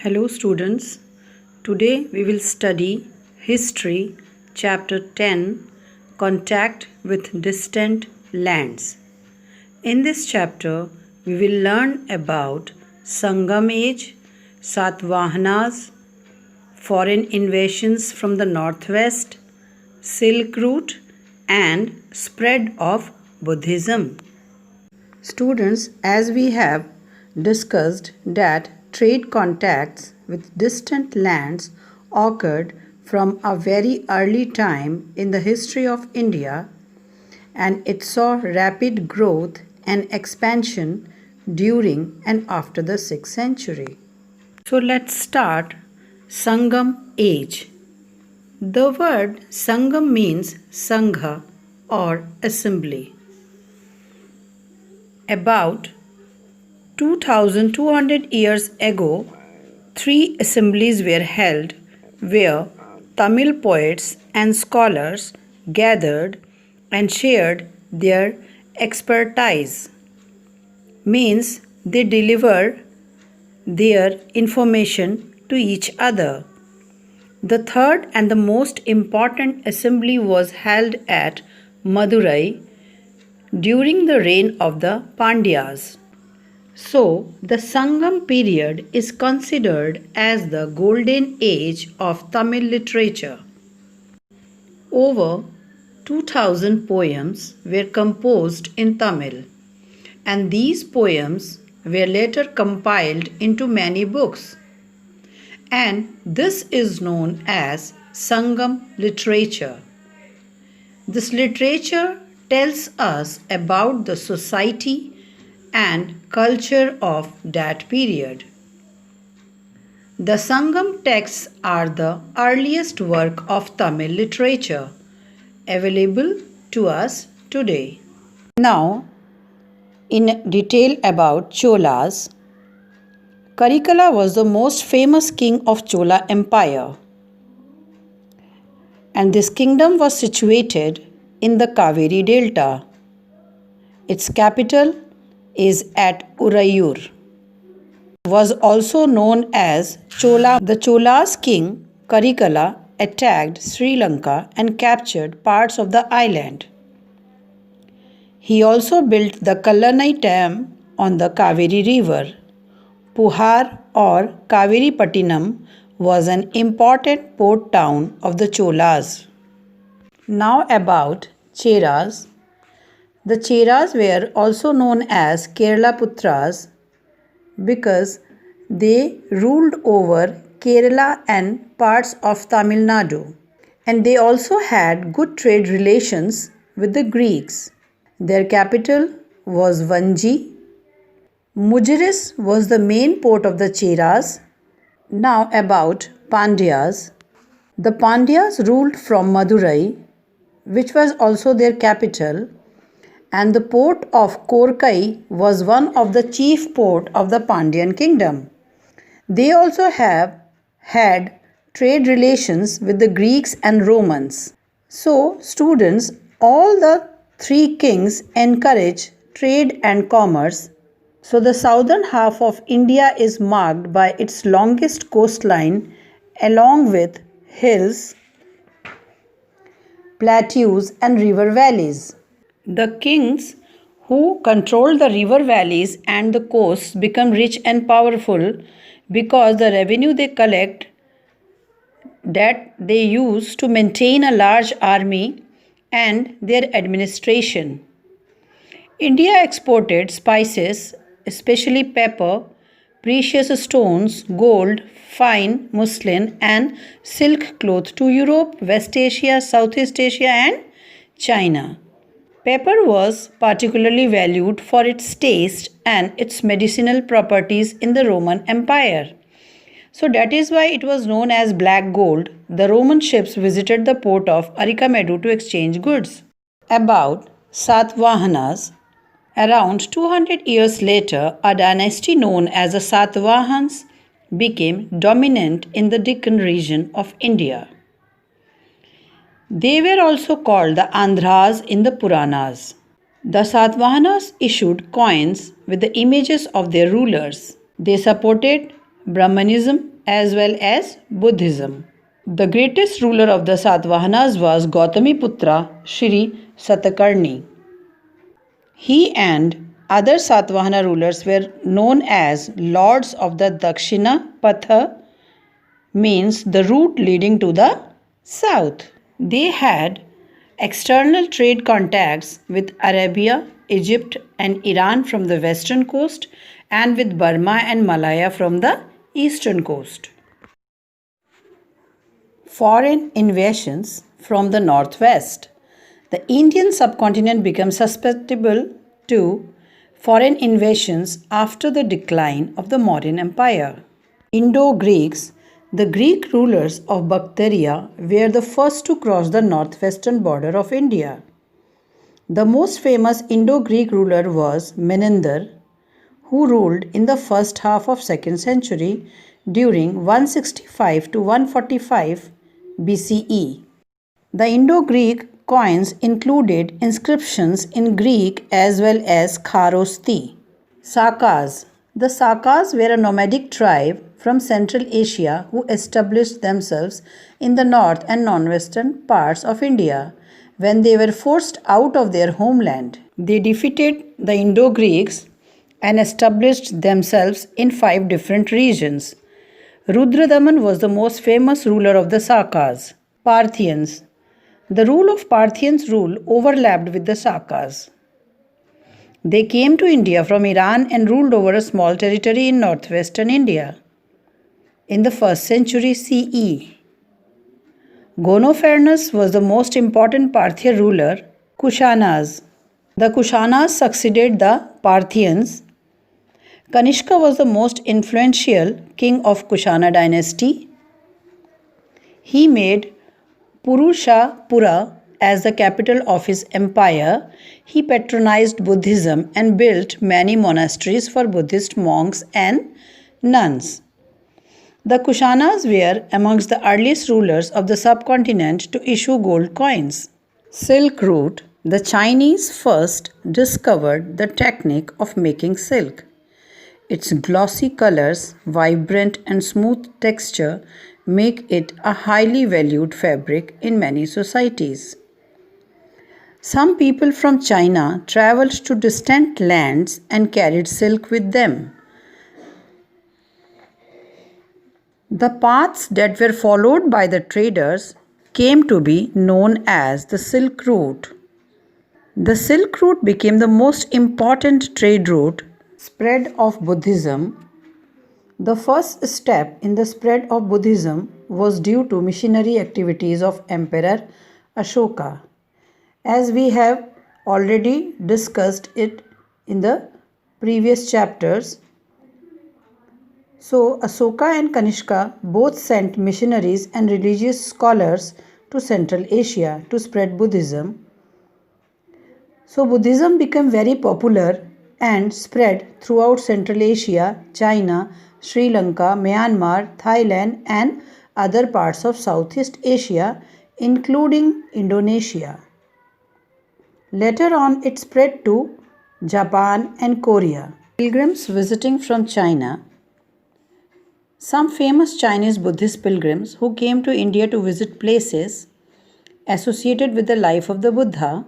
Hello students, today we will study History Chapter 10 Contact with Distant Lands. In this chapter we will learn about Sangam Age, Satavahanas, foreign invasions from the northwest, Silk Route and spread of Buddhism. Students, as we have discussed that trade contacts with distant lands occurred from a very early time in the history of India, and it saw rapid growth and expansion during and after the 6th century. So let's start Sangam Age. The word Sangam means Sangha or assembly. About 2200 years ago, 3 assemblies were held where Tamil poets and scholars gathered and shared their expertise. Means they deliver their information to each other. The third and the most important assembly was held at Madurai during the reign of the Pandyas. So, the Sangam period is considered as the golden age of Tamil literature. Over 2000 poems were composed in Tamil, and these poems were later compiled into many books. And this is known as Sangam literature. This literature tells us about the society and culture of that period. The Sangam texts are the earliest work of Tamil literature available to us today. Now, in detail about Cholas. Karikala was the most famous king of Chola Empire, and this kingdom was situated in the Kaveri Delta. Its capital is at Urayur. Was also known as Chola. The Cholas king Karikala attacked Sri Lanka and captured parts of the island. He also built the Kallanai Dam on the Kaveri River. Puhar or Kaveripattinam was an important port town of the Cholas. Now about Cheras. The Cheras were also known as Kerala Putras because they ruled over Kerala and parts of Tamil Nadu, and they also had good trade relations with the Greeks. Their capital was Vanji. Mujiris was the main port of the Cheras. Now about Pandyas. The Pandyas ruled from Madurai, which was also their capital, and the port of Korkai was one of the chief port of the Pandyan kingdom. They also have had trade relations with the Greeks and Romans. So, students, all the 3 kings encourage trade and commerce. So, the southern half of India is marked by its longest coastline along with hills, plateaus and river valleys. The kings who control the river valleys and the coasts become rich and powerful because the revenue they collect that they use to maintain a large army and their administration. India exported spices, especially pepper, precious stones, gold, fine muslin and silk cloth to Europe, West Asia, Southeast Asia and China. Pepper was particularly valued for its taste and its medicinal properties in the Roman Empire. So that is why it was known as black gold. The Roman ships visited the port of Arikamedu to exchange goods. About Satavahanas. Around 200 years later, a dynasty known as the Satavahans became dominant in the Deccan region of India. They were also called the Andhras in the Puranas. The Satavahanas issued coins with the images of their rulers. They supported Brahmanism as well as Buddhism. The greatest ruler of the Satavahanas was Gautamiputra Shri Satakarni. He and other Satvahana rulers were known as Lords of the Dakshina Patha, means the route leading to the south. They had external trade contacts with Arabia, Egypt, and Iran from the western coast, and with Burma and Malaya from the eastern coast. Foreign invasions from the northwest. The Indian subcontinent became susceptible to foreign invasions after the decline of the Mauryan Empire. Indo-Greeks, the Greek rulers of Bactria, were the first to cross the northwestern border of India. The most famous Indo-Greek ruler was Menander, who ruled in the first half of 2nd century during 165 to 145 BCE. The Indo-Greek coins included inscriptions in Greek as well as Kharoshthi. Sakas. The Sakas were a nomadic tribe from Central Asia who established themselves in the north and northwestern parts of India when they were forced out of their homeland. They defeated the Indo-Greeks and established themselves in 5 different regions. Rudradaman was the most famous ruler of the Sakas. Parthians. The rule of Parthians overlapped with the Sakas. They came to India from Iran and ruled over a small territory in northwestern India in the 1st century CE. Gonopharnes was the most important Parthia ruler. Kushanas. The Kushanas succeeded the Parthians. Kanishka was the most influential king of Kushana dynasty. He made Purushapura as the capital of his empire. He patronized Buddhism and built many monasteries for Buddhist monks and nuns. The Kushanas were amongst the earliest rulers of the subcontinent to issue gold coins. Silk route. The Chinese first discovered the technique of making silk. Its glossy colors, vibrant and smooth texture make it a highly valued fabric in many societies. Some people from China traveled to distant lands and carried silk with them. The paths that were followed by the traders came to be known as the Silk Route. The Silk Route became the most important trade route spread of Buddhism. The first step in the spread of Buddhism was due to missionary activities of Emperor Ashoka. As we have already discussed it in the previous chapters, so Asoka and Kanishka both sent missionaries and religious scholars to Central Asia to spread Buddhism. So Buddhism became very popular and spread throughout Central Asia, China, Sri Lanka, Myanmar, Thailand and other parts of Southeast Asia, including Indonesia. Later on it spread to Japan and Korea. Pilgrims visiting from China. Some famous Chinese Buddhist pilgrims who came to India to visit places associated with the life of the Buddha,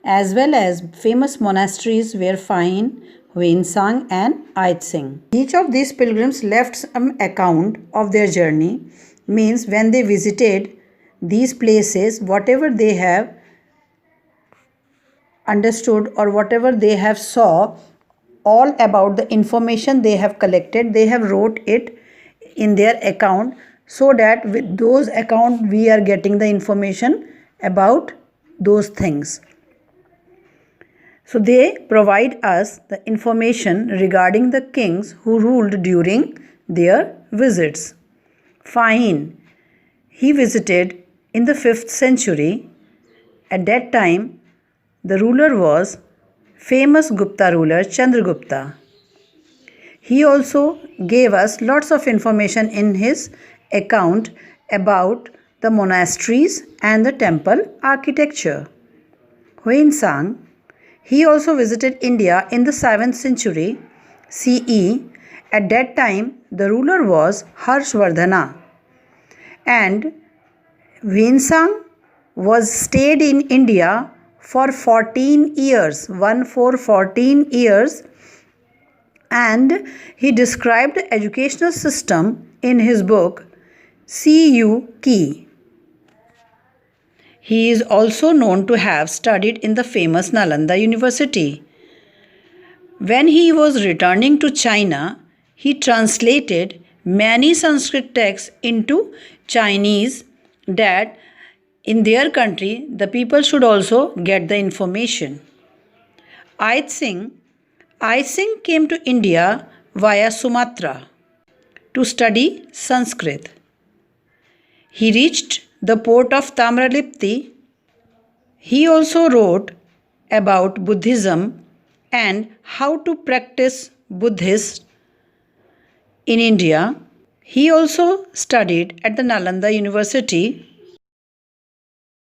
as well as famous monasteries were Fain, Huensang and Aitsing. Each of these pilgrims left some account of their journey, means when they visited these places, whatever they have understood or whatever they have saw, all about the information they have collected, they have wrote it in their account, so that with those account we are getting the information about those things. So they provide us the information regarding the kings who ruled during their visits. Fain, he visited in the 5th century. At that time, the ruler was famous Gupta ruler Chandragupta. He also gave us lots of information in his account about the monasteries and the temple architecture. Huensang, he also visited India in the 7th century CE At that time, the ruler was Harshvardhana, and Hwensang was stayed in India for 14 years, 14 years, and he described the educational system in his book C.U. Ki. He is also known to have studied in the famous Nalanda University. When he was returning to China, he translated many Sanskrit texts into Chinese that in their country the people should also get the information. Ayat Singh came to India via Sumatra to study Sanskrit. He reached the port of Tamralipti. He also wrote about Buddhism and how to practice Buddhist in India. He also studied at the Nalanda University.